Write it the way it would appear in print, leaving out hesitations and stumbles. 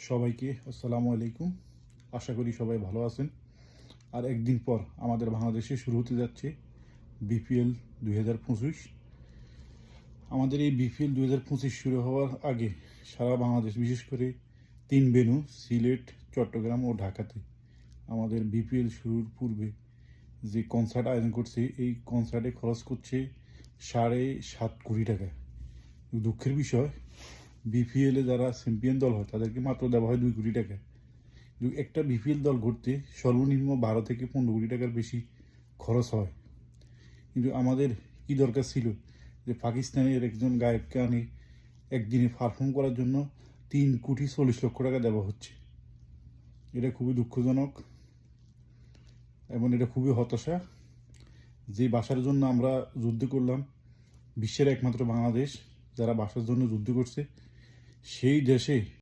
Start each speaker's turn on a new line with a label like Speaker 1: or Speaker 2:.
Speaker 1: সবাইকে আসসালামু আলাইকুম। আশা করি সবাই ভালো আছেন। আর একদিন পর আমাদের বাংলাদেশে শুরু হতে যাচ্ছে বিপিএল 2025। আমাদের এই বিপিএল 2025 শুরু হওয়ার আগে সারা বাংলাদেশ, বিশেষ করে 3 ভেন্যু সিলেট, চট্টগ্রাম ও ঢাকাতে আমাদের বিপিএল শুরুর পূর্বে যে কনসার্ট আয়োজন করছে, এই কনসার্টে খরচ করছে 7.5 কোটি টাকা। দুঃখের বিষয়, বিপিএলে যারা চ্যাম্পিয়ন দল হয় তাদেরকে মাত্র দেওয়া হয় 2 কোটি টাকা। কিন্তু একটা বিপিএল দল ঘুরতে সর্বনিম্ন 12 থেকে 15 কোটি টাকার বেশি খরচ হয়। কিন্তু আমাদের কি দরকার ছিল যে পাকিস্তানের একজন গায়ককে আনে একদিনে পারফর্ম করার জন্য 3,40,00,000 টাকা দেওয়া হচ্ছে। এটা খুবই দুঃখজনক এবং এটা খুবই হতাশা। যে ভাষার জন্য আমরা যুদ্ধ করলাম, বিশ্বের একমাত্র বাংলাদেশ যারা ভাষার জন্য যুদ্ধ করছে, সেই দেশে